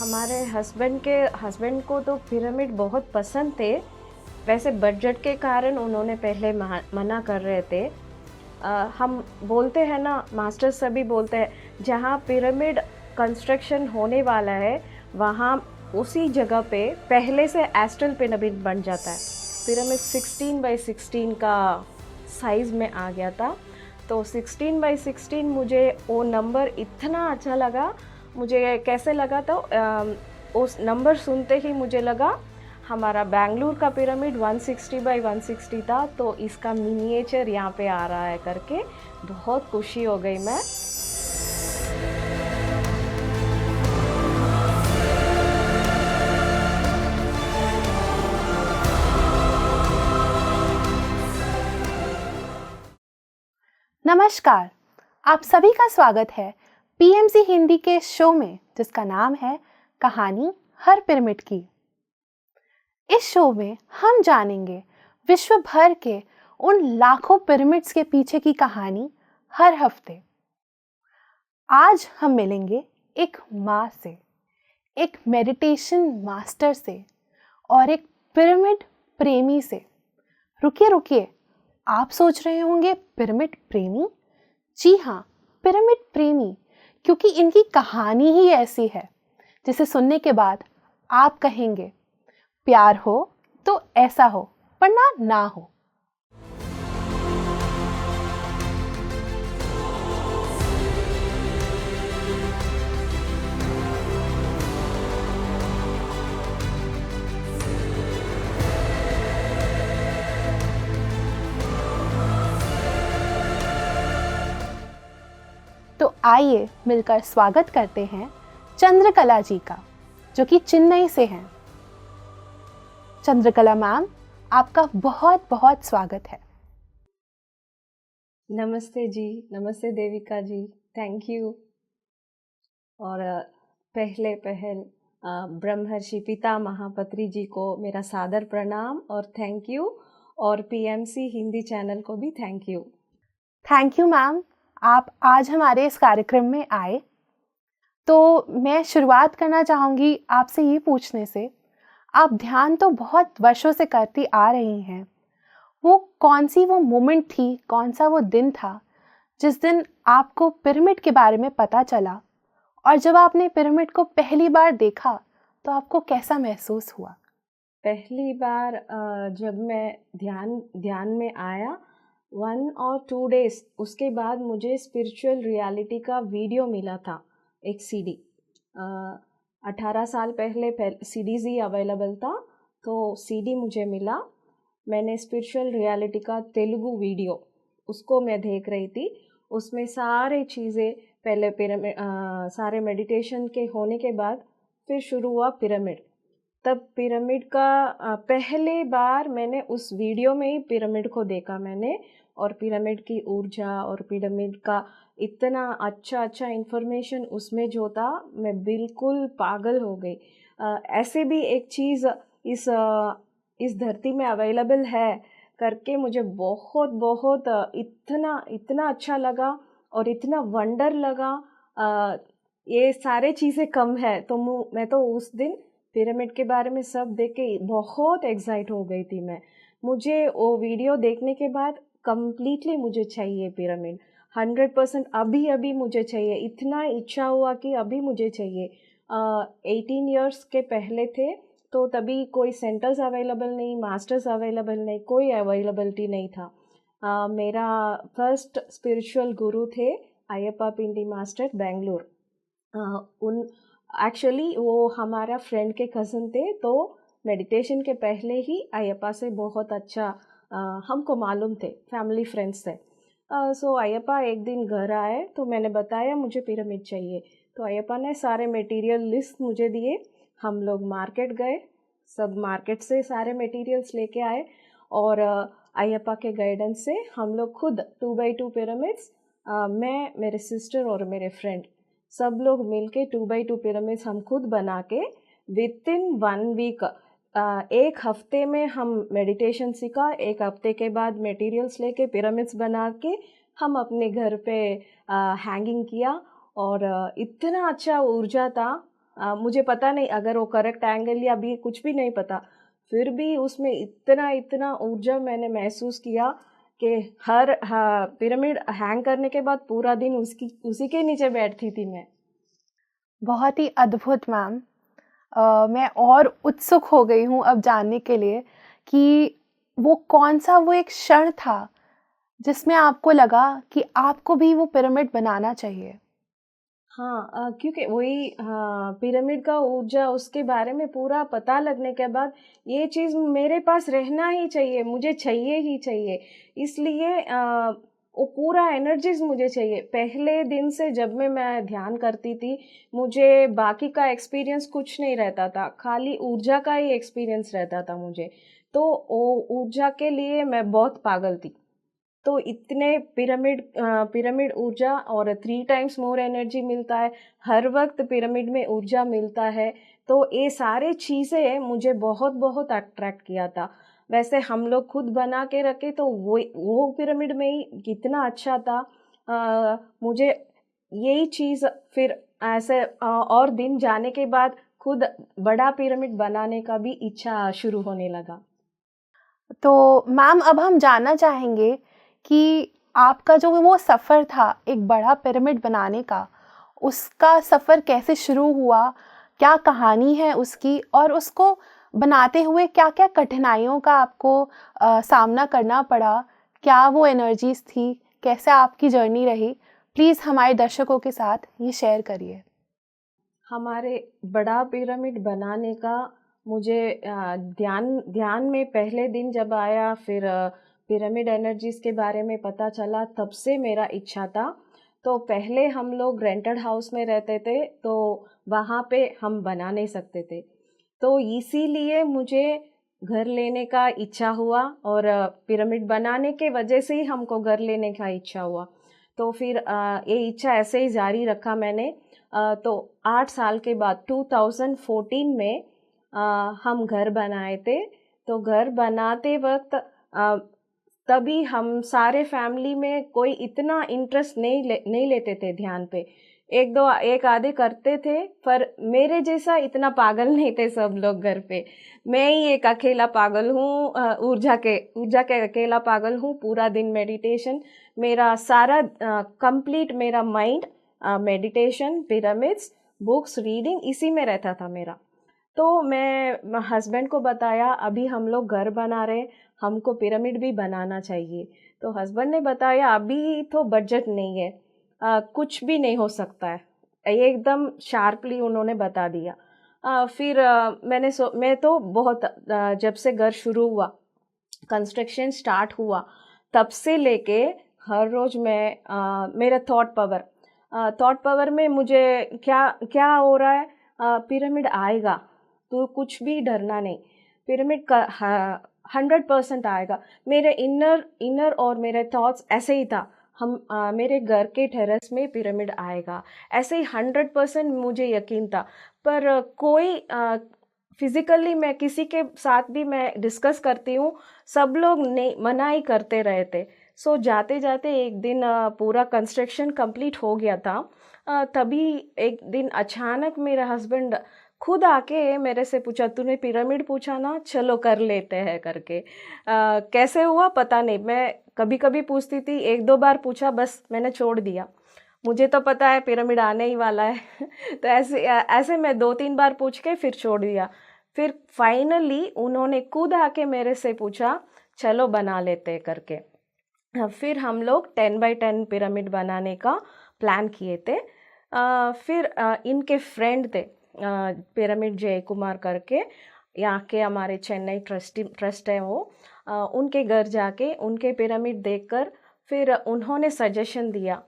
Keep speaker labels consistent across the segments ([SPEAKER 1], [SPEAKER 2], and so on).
[SPEAKER 1] हमारे हस्बैंड को तो पिरामिड बहुत पसंद थे। वैसे बजट के कारण उन्होंने पहले मना कर रहे थे। हम बोलते हैं ना, मास्टर्स सभी बोलते हैं जहाँ पिरामिड कंस्ट्रक्शन होने वाला है वहाँ उसी जगह पे पहले से एस्ट्रल पिरामिड बन जाता है। पिरामिड 16x16 का साइज़ में आ गया था। तो 16x16 मुझे वो नंबर इतना अच्छा लगा। मुझे कैसे लगा तो उस नंबर सुनते ही मुझे लगा हमारा बेंगलुरु का पिरामिड 160x160 था, तो इसका मिनिएचर यहाँ पे आ रहा है करके बहुत खुशी हो गई मैं।
[SPEAKER 2] नमस्कार, आप सभी का स्वागत है पीएमसी हिंदी के शो में जिसका नाम है कहानी हर पिरामिड की। इस शो में हम जानेंगे विश्व भर के उन लाखों पिरामिड्स के पीछे की कहानी हर हफ्ते। आज हम मिलेंगे एक माँ से, एक मेडिटेशन मास्टर से और एक पिरामिड प्रेमी से। रुकिए, आप सोच रहे होंगे पिरामिड प्रेमी? जी हाँ, पिरामिड प्रेमी, क्योंकि इनकी कहानी ही ऐसी है जिसे सुनने के बाद आप कहेंगे प्यार हो तो ऐसा हो, वरना ना हो। तो आइए मिलकर स्वागत करते हैं चंद्रकला जी का, जो कि चेन्नई से हैं। चंद्रकला मैम, आपका बहुत बहुत स्वागत है।
[SPEAKER 1] नमस्ते जी, नमस्ते देविका जी, थैंक यू। और पहल ब्रह्मर्षि पिता महापत्री जी को मेरा सादर प्रणाम और थैंक यू, और पीएमसी हिंदी चैनल को भी thank you.
[SPEAKER 2] Thank you ma'am, आप आज हमारे इस कार्यक्रम में आए। तो मैं शुरुआत करना चाहूँगी आपसे ये पूछने से, आप ध्यान तो बहुत वर्षों से करती आ रही हैं। वो कौन सी वो मोमेंट थी, कौन सा वो दिन था जिस दिन आपको पिरामिड के बारे में पता चला, और जब आपने पिरामिड को पहली बार देखा तो आपको कैसा महसूस हुआ?
[SPEAKER 1] पहली बार जब मैं ध्यान में आया 1 और 2 डेज उसके बाद मुझे स्पिरिचुअल रियलिटी का वीडियो मिला था, एक सीडी। 18 साल पहले सीडीज ही अवेलेबल था, तो सीडी मुझे मिला। मैंने स्पिरिचुअल रियलिटी का तेलुगु वीडियो उसको मैं देख रही थी। उसमें सारे चीज़ें पहले पिरामिड, सारे मेडिटेशन के होने के बाद फिर शुरू हुआ पिरामिड। तब पिरामिड का पहले बार मैंने उस वीडियो में ही पिरामिड को देखा मैंने, और पिरामिड की ऊर्जा और पिरामिड का इतना अच्छा इन्फॉर्मेशन उसमें जो था, मैं बिल्कुल पागल हो गई। ऐसे भी एक चीज़ इस धरती में अवेलेबल है करके मुझे बहुत इतना अच्छा लगा और इतना वंडर लगा। ये सारे चीज़ें कम है तो मैं तो उस दिन पिरामिड के बारे में सब देख के बहुत एक्साइट हो गई थी मैं। मुझे वो वीडियो देखने के बाद कम्प्लीटली मुझे चाहिए पिरामिड, 100% अभी मुझे चाहिए। इतना इच्छा हुआ कि अभी मुझे चाहिए। 18 इयर्स के पहले थे तो तभी कोई सेंटर्स अवेलेबल नहीं, मास्टर्स अवेलेबल नहीं, कोई अवेलेबिलिटी नहीं था। मेरा फर्स्ट स्पिरिचुअल गुरु थे अयप्पा पिंडी मास्टर, बेंगलुरु। एक्चुअली वो हमारा फ्रेंड के कज़न थे, तो मेडिटेशन के पहले ही अयप्पा से बहुत अच्छा हमको मालूम थे, फैमिली फ्रेंड्स थे। सो अयप्पा एक दिन घर आए तो मैंने बताया मुझे पिरामिड चाहिए, तो अयप्पा ने सारे मटेरियल लिस्ट मुझे दिए। हम लोग मार्केट गए, सब मार्केट से सारे मटेरियल्स लेके आए, और अयप्पा के गाइडेंस से हम लोग खुद 2x2 पिरामिड्स, मैं, मेरे सिस्टर और मेरे फ्रेंड सब लोग मिलके 2x2 पिरामिड्स हम खुद बना के विथिन 1 वीक, एक हफ्ते में हम मेडिटेशन सीखा। एक हफ्ते के बाद मटेरियल्स लेके पिरामिड्स बना के हम अपने घर पे हैंगिंग किया, और इतना अच्छा ऊर्जा था। मुझे पता नहीं अगर वो करेक्ट एंगल या भी कुछ भी नहीं पता, फिर भी उसमें इतना इतना ऊर्जा मैंने महसूस किया कि हर पिरामिड हैंग करने के बाद पूरा दिन उसी के नीचे बैठती थी मैं।
[SPEAKER 2] बहुत ही अद्भुत मैम। मैं और उत्सुक हो गई हूँ अब जानने के लिए कि वो कौन सा वो एक क्षण था जिसमें आपको लगा कि आपको भी वो पिरामिड बनाना चाहिए।
[SPEAKER 1] हाँ, क्योंकि वही, हाँ, पिरामिड का ऊर्जा उसके बारे में पूरा पता लगने के बाद ये चीज़ मेरे पास रहना ही चाहिए, मुझे चाहिए ही चाहिए। इसलिए वो पूरा एनर्जीज मुझे चाहिए। पहले दिन से जब मैं ध्यान करती थी, मुझे बाकी का एक्सपीरियंस कुछ नहीं रहता था, खाली ऊर्जा का ही एक्सपीरियंस रहता था मुझे। तो वो ऊर्जा के लिए मैं बहुत पागल थी। तो इतने पिरामिड ऊर्जा और 3 टाइम्स मोर एनर्जी मिलता है, हर वक्त पिरामिड में ऊर्जा मिलता है। तो ये सारे चीज़ें मुझे बहुत बहुत अट्रैक्ट किया था। वैसे हम लोग खुद बना के रखे तो वो पिरामिड में ही कितना अच्छा था। मुझे यही चीज़ फिर ऐसे और दिन जाने के बाद खुद बड़ा पिरामिड बनाने का भी इच्छा शुरू होने लगा।
[SPEAKER 2] तो मैम अब हम जानना चाहेंगे कि आपका जो वो सफ़र था एक बड़ा पिरामिड बनाने का, उसका सफ़र कैसे शुरू हुआ? क्या कहानी है उसकी और उसको बनाते हुए क्या-क्या कठिनाइयों का आपको सामना करना पड़ा? क्या वो एनर्जीज़ थी? कैसे आपकी जर्नी रही? प्लीज़ हमारे दर्शकों के साथ ये शेयर करिए।
[SPEAKER 1] हमारे बड़ा पिरामिड बनाने का मुझे ध्यान ध्यान में पहले दिन जब आया, फिर पिरामिड एनर्जीज के बारे में पता चला, तब से मेरा इच्छा था। तो पहले हम लोग रेंटेड हाउस में रहते थे, तो वहाँ पे हम बना नहीं सकते थे, तो इसीलिए मुझे घर लेने का इच्छा हुआ और पिरामिड बनाने के वजह से ही हमको घर लेने का इच्छा हुआ। तो फिर ये इच्छा ऐसे ही जारी रखा मैंने। तो 8 साल के बाद 2014 में हम घर बनाए थे। तो घर बनाते वक्त तभी हम सारे फैमिली में कोई इतना इंटरेस्ट नहीं लेते थे ध्यान पे। एक आधे करते थे, पर मेरे जैसा इतना पागल नहीं थे सब लोग घर पे। मैं ही एक अकेला पागल हूँ, ऊर्जा के अकेला पागल हूँ। पूरा दिन मेडिटेशन, मेरा सारा कंप्लीट मेरा mind meditation, pyramids, books reading, इसी में रहता था मेरा। तो मैं हस्बैंड को बताया अभी हम लोग घर बना रहे, हमको पिरामिड भी बनाना चाहिए। तो हस्बैंड ने बताया अभी तो बजट नहीं है, कुछ भी नहीं हो सकता है, एकदम शार्पली उन्होंने बता दिया। फिर मैं तो बहुत जब से घर शुरू हुआ, कंस्ट्रक्शन स्टार्ट हुआ, तब से लेके हर रोज़ मैं मेरा थॉट पावर में मुझे क्या क्या हो रहा है, पिरामिड आएगा, तो कुछ भी डरना नहीं, पिरामिड का 100% आएगा। मेरे इनर और मेरे थॉट्स ऐसे ही था, मेरे घर के टेरेस में पिरामिड आएगा, ऐसे ही 100% मुझे यकीन था। पर कोई फिजिकली मैं किसी के साथ भी मैं डिस्कस करती हूँ, सब लोग नहीं, मना ही करते रहे थे। सो जाते जाते एक दिन पूरा कंस्ट्रक्शन कंप्लीट हो गया था। तभी एक दिन अचानक मेरा हस्बैंड खुद आके मेरे से पूछा, तूने पिरामिड पूछा ना, चलो कर लेते हैं करके। कैसे हुआ पता नहीं, मैं कभी कभी पूछती थी, 1-2 बार पूछा, बस मैंने छोड़ दिया, मुझे तो पता है पिरामिड आने ही वाला है। तो ऐसे मैं 2-3 बार पूछ के फिर छोड़ दिया। फिर फाइनली उन्होंने खुद आके मेरे से पूछा, चलो बना लेते करके। फिर हम लोग 10x10 पिरामिड बनाने का प्लान किए थे। फिर इनके फ्रेंड थे पिरामिड जय कुमार करके, यहाँ के हमारे चेन्नई ट्रस्ट है वो, उनके घर जाके उनके पिरामिड देखकर फिर उन्होंने सजेशन दिया।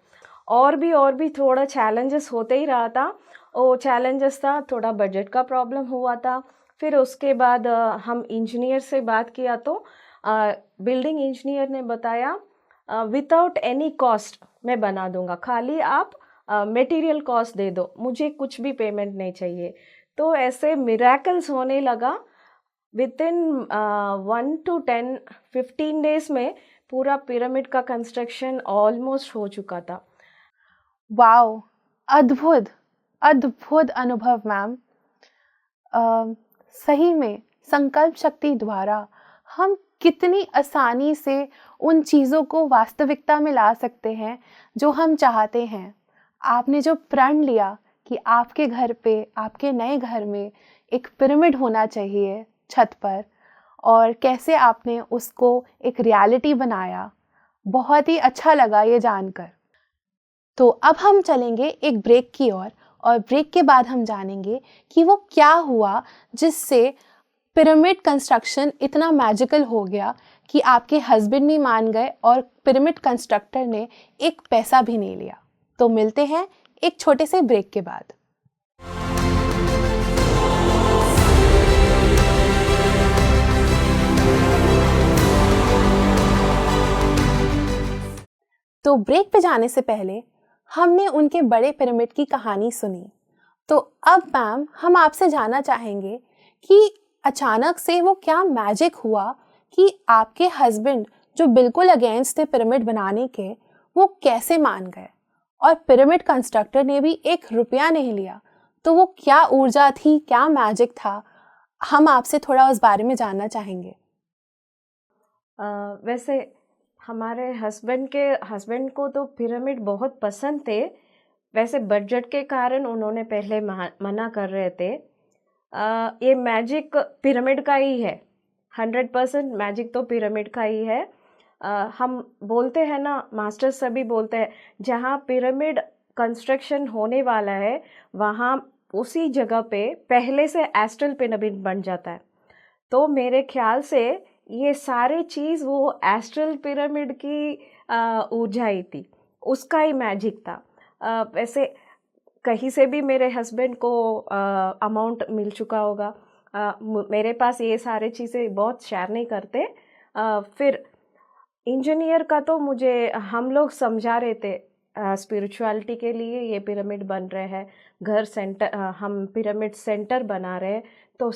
[SPEAKER 1] और भी थोड़ा चैलेंजेस होते ही रहा था। वो चैलेंजेस था, थोड़ा बजट का प्रॉब्लम हुआ था। फिर उसके बाद हम इंजीनियर से बात किया, तो बिल्डिंग इंजीनियर ने बताया विदाउट एनी कॉस्ट मैं बना दूंगा, खाली आप मटेरियल कॉस्ट दे दो, मुझे कुछ भी पेमेंट नहीं चाहिए। तो ऐसे मिरेकल्स होने लगा। विदिन 1 to 15 डेज में पूरा पिरामिड का कंस्ट्रक्शन ऑलमोस्ट हो चुका था।
[SPEAKER 2] वाओ, अद्भुत अद्भुत अनुभव मैम। सही में संकल्प शक्ति द्वारा हम कितनी आसानी से उन चीज़ों को वास्तविकता में ला सकते हैं जो हम चाहते हैं। आपने जो प्रण लिया कि आपके घर पे, आपके नए घर में एक पिरामिड होना चाहिए छत पर, और कैसे आपने उसको एक रियलिटी बनाया, बहुत ही अच्छा लगा ये जानकर। तो अब हम चलेंगे एक ब्रेक की ओर, और ब्रेक के बाद हम जानेंगे कि वो क्या हुआ जिससे पिरामिड कंस्ट्रक्शन इतना मैजिकल हो गया कि आपके हस्बैंड भी मान गए और पिरामिड कंस्ट्रक्टर ने एक पैसा भी नहीं लिया। तो मिलते हैं एक छोटे से ब्रेक के बाद। तो ब्रेक पे जाने से पहले हमने उनके बड़े पिरामिड की कहानी सुनी। तो अब मैम, हम आपसे जानना चाहेंगे कि अचानक से वो क्या मैजिक हुआ कि आपके हस्बैंड, जो बिल्कुल अगेंस्ट थे पिरामिड बनाने के, वो कैसे मान गए, और पिरामिड कंस्ट्रक्टर ने भी 1 रुपया नहीं लिया। तो वो क्या ऊर्जा थी, क्या मैजिक था, हम आपसे थोड़ा उस बारे में जानना चाहेंगे।
[SPEAKER 1] वैसे हमारे हस्बैंड को तो पिरामिड बहुत पसंद थे। वैसे बजट के कारण उन्होंने पहले मना कर रहे थे। ये मैजिक पिरामिड का ही है, 100% मैजिक तो पिरामिड का ही है। हम बोलते हैं ना, मास्टर सभी बोलते हैं, जहाँ पिरामिड कंस्ट्रक्शन होने वाला है वहाँ उसी जगह पे पहले से एस्ट्रल पिरामिड बन जाता है। तो मेरे ख्याल से ये सारे चीज़ वो एस्ट्रल पिरामिड की ऊर्जा ही थी, उसका ही मैजिक था। वैसे कहीं से भी मेरे हस्बैंड को अमाउंट मिल चुका होगा। मेरे पास ये सारे चीज़ें बहुत शेयर नहीं करते। फिर इंजीनियर का तो मुझे हम लोग समझा रहे थे, स्पिरिचुअलिटी के लिए ये पिरामिड बन रहे हैं, घर सेंटर, हम पिरामिड सेंटर बना रहे हैं, तो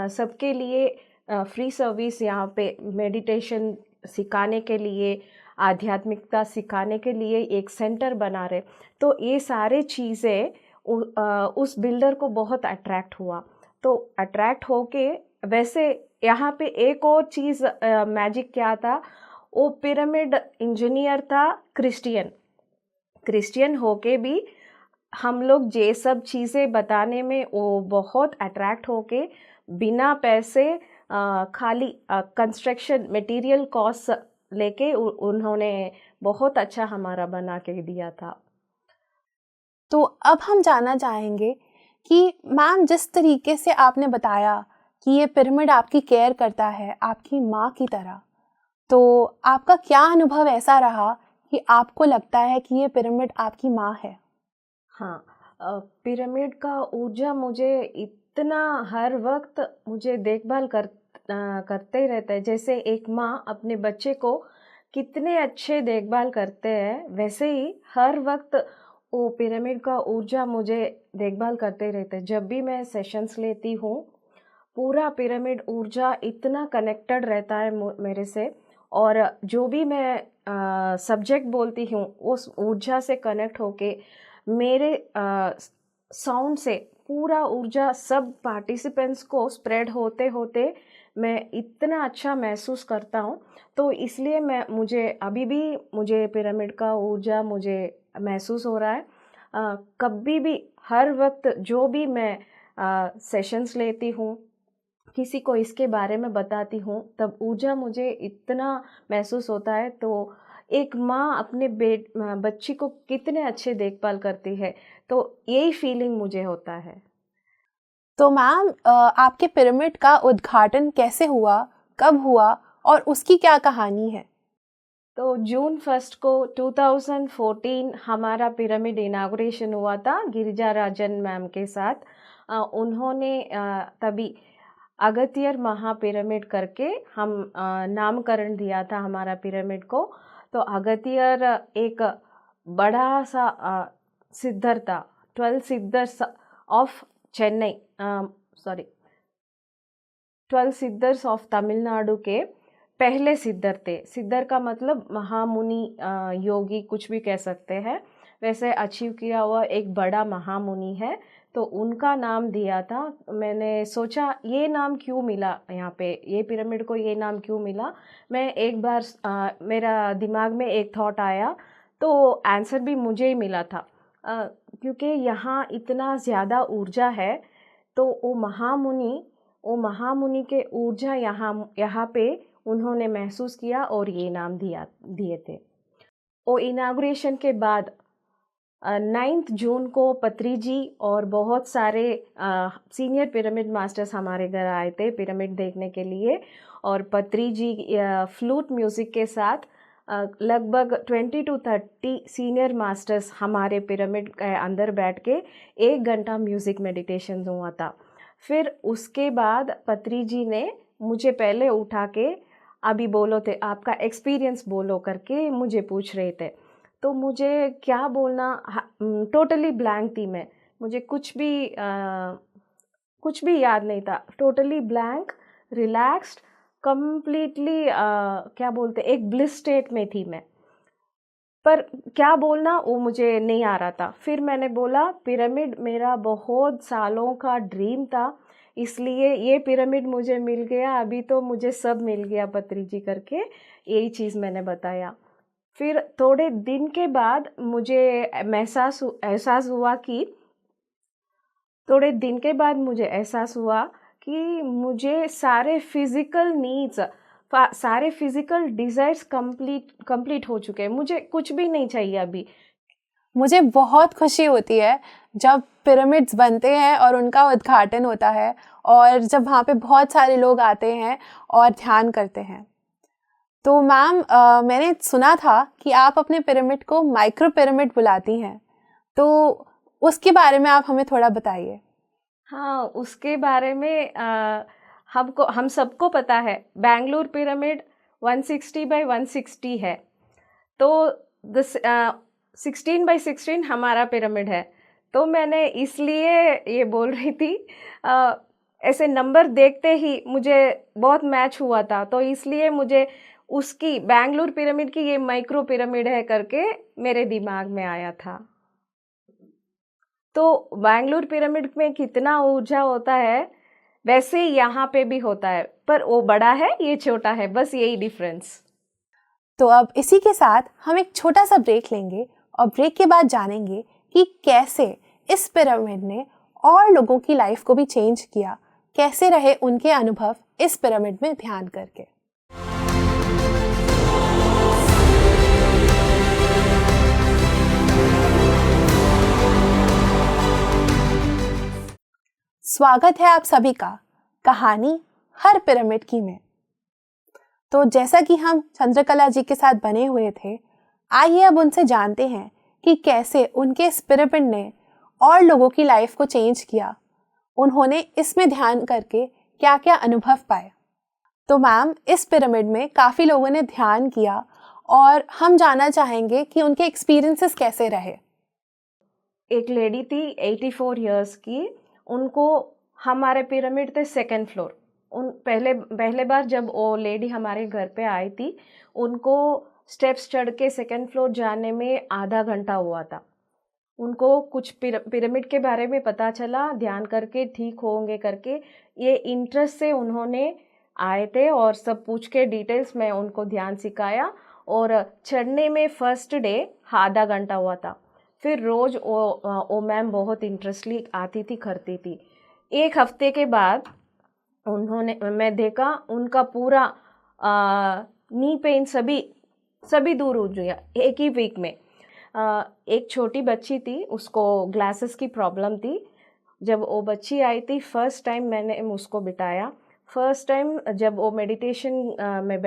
[SPEAKER 1] सबके लिए फ्री सर्विस यहाँ पे मेडिटेशन सिखाने के लिए, आध्यात्मिकता सिखाने के लिए एक सेंटर बना रहे। तो ये सारे चीज़ें उस बिल्डर को बहुत अट्रैक्ट हुआ। तो अट्रैक्ट होके, वैसे यहाँ पे एक और चीज़ मैजिक क्या था, वो पिरामिड इंजीनियर था क्रिश्चियन होके भी हम लोग ये सब चीज़ें बताने में वो बहुत अट्रैक्ट होके बिना पैसे खाली कंस्ट्रक्शन मटेरियल कॉस्ट लेके उन्होंने बहुत अच्छा हमारा बना के दिया था।
[SPEAKER 2] तो अब हम जानना चाहेंगे कि मैम, जिस तरीके से आपने बताया कि ये पिरामिड आपकी केयर करता है आपकी माँ की तरह, तो आपका क्या अनुभव ऐसा रहा कि आपको लगता है कि ये पिरामिड आपकी माँ है?
[SPEAKER 1] हाँ, पिरामिड का ऊर्जा मुझे इतना हर वक्त मुझे देखभाल करते ही रहता है। जैसे एक माँ अपने बच्चे को कितने अच्छे देखभाल करते हैं, वैसे ही हर वक्त वो पिरामिड का ऊर्जा मुझे देखभाल करते रहते हैं। जब भी मैं सेशंस लेती हूँ, पूरा पिरामिड ऊर्जा इतना कनेक्टेड रहता है मेरे से, और जो भी मैं सब्जेक्ट बोलती हूँ उस ऊर्जा से कनेक्ट होके मेरे साउंड से पूरा ऊर्जा सब पार्टिसिपेंट्स को स्प्रेड होते होते मैं इतना अच्छा महसूस करता हूँ। तो इसलिए मुझे अभी भी मुझे पिरामिड का ऊर्जा मुझे महसूस हो रहा है। कभी भी हर वक्त जो भी मैं सेशंस लेती हूँ, किसी को इसके बारे में बताती हूँ, तब ऊर्जा मुझे इतना महसूस होता है। तो एक माँ अपने बच्ची को कितने अच्छे देखभाल करती है, तो यही फीलिंग मुझे होता है।
[SPEAKER 2] तो मैम, आपके पिरामिड का उद्घाटन कैसे हुआ, कब हुआ, और उसकी क्या कहानी है?
[SPEAKER 1] तो जून 1 को 2014 हमारा पिरामिड इनाग्रेशन हुआ था गिरिजा राजन मैम के साथ। उन्होंने तभी अगतियर महापिरामिड करके हम नामकरण दिया था हमारा पिरामिड को। तो अगतियर एक बड़ा सा सिद्धर था, 12 सिद्धर्स ऑफ चेन्नई, 12 सिद्धर्स ऑफ तमिलनाडु के पहले सिद्धर थे। सिद्धर का मतलब महामुनि, योगी, कुछ भी कह सकते हैं। वैसे अचीव किया हुआ एक बड़ा महामुनि है, तो उनका नाम दिया था। मैंने सोचा ये नाम क्यों मिला, यहाँ पे ये पिरामिड को ये नाम क्यों मिला। मैं एक बार मेरा दिमाग में एक थॉट आया, तो आंसर भी मुझे ही मिला था। क्योंकि यहाँ इतना ज़्यादा ऊर्जा है, तो वो महामुनि के ऊर्जा यहाँ पे उन्होंने महसूस किया और ये नाम दिए थे। वो इनाग्रेशन के बाद 9 जून को पत्री जी और बहुत सारे सीनियर पिरामिड मास्टर्स हमारे घर आए थे पिरामिड देखने के लिए। और पत्री जी फ्लूट म्यूज़िक के साथ लगभग 20 to 30 सीनियर मास्टर्स हमारे पिरामिड के अंदर बैठ के 1 घंटा म्यूज़िक मेडिटेशन हुआ था। फिर उसके बाद पत्री जी ने मुझे पहले उठा के अभी बोलो थे, आपका एक्सपीरियंस बोलो करके मुझे पूछ रहे थे। तो मुझे क्या बोलना, टोटली ब्लैंक थी मैं। मुझे कुछ भी याद नहीं था। टोटली ब्लैंक, रिलैक्स्ड, कम्प्लीटली क्या बोलते, एक ब्लिस स्टेट में थी मैं। पर क्या बोलना वो मुझे नहीं आ रहा था। फिर मैंने बोला पिरामिड मेरा बहुत सालों का ड्रीम था, इसलिए ये पिरामिड मुझे मिल गया, अभी तो मुझे सब मिल गया पत्री जी करके, यही चीज़ मैंने बताया। फिर थोड़े दिन के बाद मुझे एहसास हुआ कि मुझे सारे फिज़िकल नीड्स, सारे फिज़िकल डिज़ायर्स कंप्लीट हो चुके हैं। मुझे कुछ भी नहीं चाहिए अभी।
[SPEAKER 2] मुझे बहुत खुशी होती है जब पिरामिड्स बनते हैं और उनका उद्घाटन होता है, और जब वहाँ पे बहुत सारे लोग आते हैं और ध्यान करते हैं। तो मैम, मैंने सुना था कि आप अपने पिरामिड को माइक्रो पिरामिड बुलाती हैं, तो उसके बारे में आप हमें थोड़ा बताइए।
[SPEAKER 1] हाँ, उसके बारे में हम सबको पता है, बेंगलुरु पिरामिड 160 by 160 है, तो 16 by 16 हमारा पिरामिड है। तो मैंने इसलिए ये बोल रही थी, ऐसे नंबर देखते ही मुझे बहुत मैच हुआ था, तो इसलिए मुझे उसकी बेंगलुरु पिरामिड की ये माइक्रो पिरामिड है करके मेरे दिमाग में आया था। तो बेंगलुरु पिरामिड में कितना ऊर्जा होता है, वैसे ही यहाँ पे भी होता है, पर वो बड़ा है, ये छोटा है, बस यही डिफरेंस।
[SPEAKER 2] तो अब इसी के साथ हम एक छोटा सा ब्रेक लेंगे, और ब्रेक के बाद जानेंगे कि कैसे इस पिरामिड ने और लोगों की लाइफ को भी चेंज किया, कैसे रहे उनके अनुभव इस पिरामिड में ध्यान करके। स्वागत है आप सभी का कहानी हर पिरामिड की में। तो जैसा कि हम चंद्रकला जी के साथ बने हुए थे, आइए अब उनसे जानते हैं कि कैसे उनके इस पिरामिड ने और लोगों की लाइफ को चेंज किया, उन्होंने इसमें ध्यान करके क्या क्या अनुभव पाए। तो मैम, इस पिरामिड में काफ़ी लोगों ने ध्यान किया, और हम जानना चाहेंगे कि उनके एक्सपीरियंसेस कैसे रहे।
[SPEAKER 1] एक लेडी थी 84 इयर्स की, उनको हमारे पिरामिड थे 2nd फ्लोर। पहले बार जब वो लेडी हमारे घर पे आई थी, उनको स्टेप्स चढ़ के 2nd फ्लोर जाने में आधा घंटा हुआ था। उनको कुछ पिरामिड के बारे में पता चला, ध्यान करके ठीक होंगे करके, ये इंटरेस्ट से उन्होंने आए थे, और सब पूछ के डिटेल्स में उनको ध्यान सिखाया। और चढ़ने में फर्स्ट डे आधा घंटा हुआ था। फिर रोज़ वो मैम बहुत इंटरेस्टली आती थी, करती थी। 1 हफ्ते के बाद मैं देखा उनका पूरा नी पेन सभी दूर हो गया 1 ही वीक में। एक छोटी बच्ची थी, उसको ग्लासेस की प्रॉब्लम थी। जब वो बच्ची आई थी, फर्स्ट टाइम मैंने उसको बिठाया। फर्स्ट टाइम जब वो मेडिटेशन में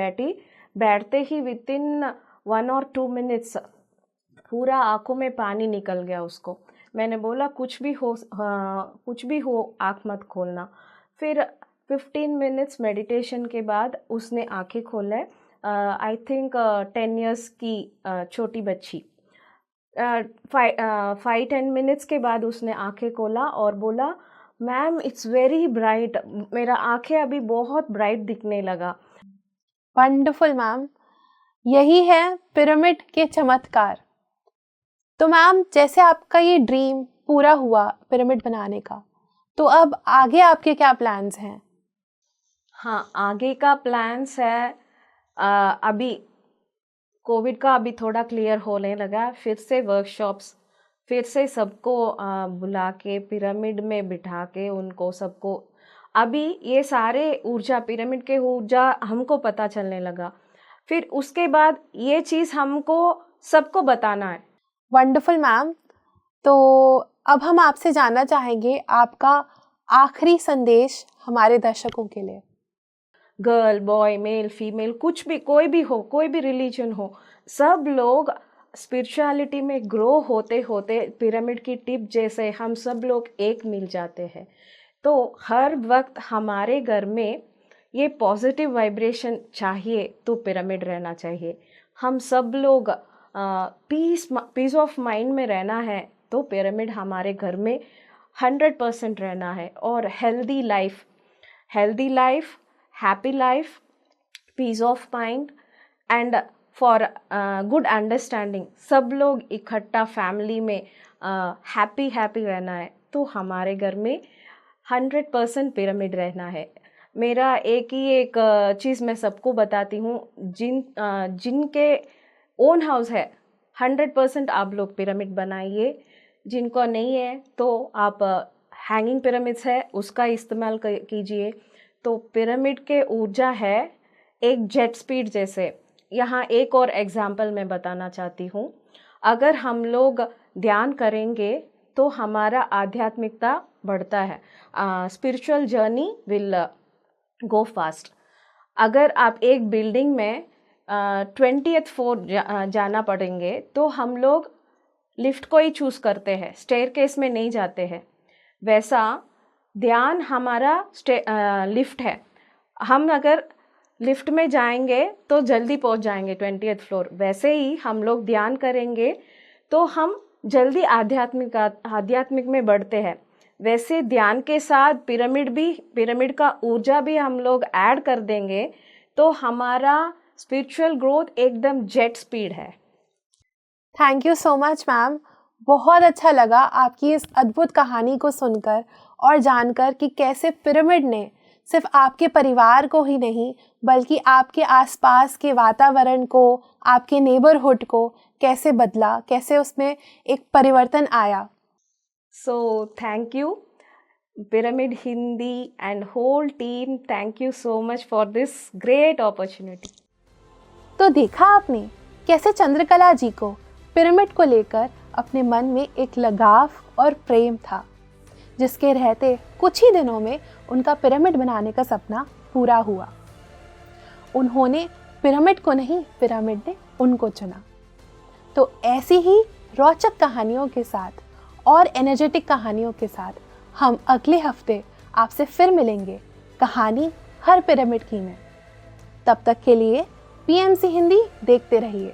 [SPEAKER 1] बैठते ही विदिन 1 or 2 मिनट्स पूरा आंखों में पानी निकल गया उसको। मैंने बोला कुछ भी हो आँख मत खोलना। फिर 15 मिनट्स मेडिटेशन के बाद उसने आंखें खोला। आई थिंक 10 इयर्स की छोटी बच्ची। 5-10 मिनट्स के बाद उसने आंखें खोला और बोला, मैम इट्स वेरी ब्राइट, मेरा आंखें अभी बहुत ब्राइट दिखने लगा।
[SPEAKER 2] वंडरफुल मैम, यही है पिरामिड के चमत्कार। तो मैम, जैसे आपका ये ड्रीम पूरा हुआ पिरामिड बनाने का, तो अब आगे आपके क्या प्लान्स हैं?
[SPEAKER 1] हाँ, आगे का प्लान्स है, अभी कोविड का अभी थोड़ा क्लियर होने लगा, फिर से वर्कशॉप्स, फिर से सबको बुला के पिरामिड में बिठा के उनको सबको, अभी ये सारे ऊर्जा, पिरामिड के ऊर्जा हमको पता चलने लगा, फिर उसके बाद ये चीज़ हमको सबको बताना है।
[SPEAKER 2] Wonderful ma'am. तो अब हम आपसे जानना चाहेंगे आपका आखिरी संदेश हमारे दर्शकों के लिए।
[SPEAKER 1] गर्ल, बॉय, मेल, फीमेल, कुछ भी, कोई भी हो, कोई भी रिलीजन हो, सब लोग स्पिरिचुअलिटी में ग्रो होते होते पिरामिड की टिप जैसे हम सब लोग एक मिल जाते हैं। तो हर वक्त हमारे घर में ये पॉजिटिव वाइब्रेशन चाहिए तो पिरामिड रहना चाहिए। हम सब लोग पीस ऑफ माइंड में रहना है तो पिरामिड हमारे घर में 100% रहना है। और healthy life, happy life, peace of mind and for good understanding, सब लोग इकट्ठा फैमिली में हैप्पी रहना है तो हमारे घर में 100% पिरामिड रहना है। मेरा एक चीज़ मैं सबको बताती हूँ, जिनके ओन हाउस है 100% आप लोग पिरामिड बनाइए, जिनको नहीं है तो आप हैंगिंग पिरामिड्स है उसका इस्तेमाल कीजिए। तो पिरामिड के ऊर्जा है एक जेट स्पीड जैसे। यहाँ एक और एग्जाम्पल मैं बताना चाहती हूँ, अगर हम लोग ध्यान करेंगे तो हमारा आध्यात्मिकता बढ़ता है, spiritual journey will go fast. अगर आप एक बिल्डिंग में 20th फ्लोर जाना पड़ेंगे तो हम लोग लिफ्ट को ही चूज़ करते हैं, स्टेयरकेस में नहीं जाते हैं। वैसा ध्यान हमारा लिफ्ट है, हम अगर लिफ्ट में जाएंगे तो जल्दी पहुंच जाएंगे 20th फ्लोर। वैसे ही हम लोग ध्यान करेंगे तो हम जल्दी आध्यात्मिक में बढ़ते हैं। वैसे ध्यान के साथ पिरामिड का ऊर्जा भी हम लोग ऐड कर देंगे तो हमारा स्पिरिचुअल ग्रोथ एकदम जेट स्पीड है।
[SPEAKER 2] Thank you so much ma'am. बहुत अच्छा लगा आपकी इस अद्भुत कहानी को सुनकर और जानकर कि कैसे पिरामिड ने सिर्फ आपके परिवार को ही नहीं बल्कि आपके आसपास के वातावरण को, आपके नेबरहुड को कैसे बदला, कैसे उसमें एक परिवर्तन आया।
[SPEAKER 1] So thank you Pyramid Hindi and whole team, thank you so much for this great opportunity.
[SPEAKER 2] तो देखा आपने कैसे चंद्रकला जी को पिरामिड को लेकर अपने मन में एक लगाव और प्रेम था, जिसके रहते कुछ ही दिनों में उनका पिरामिड बनाने का सपना पूरा हुआ। उन्होंने पिरामिड को नहीं, पिरामिड ने उनको चुना। तो ऐसी ही रोचक कहानियों के साथ और एनर्जेटिक कहानियों के साथ हम अगले हफ्ते आपसे फिर मिलेंगे कहानी हर पिरामिड की में। तब तक के लिए PMC हिंदी देखते रहिए।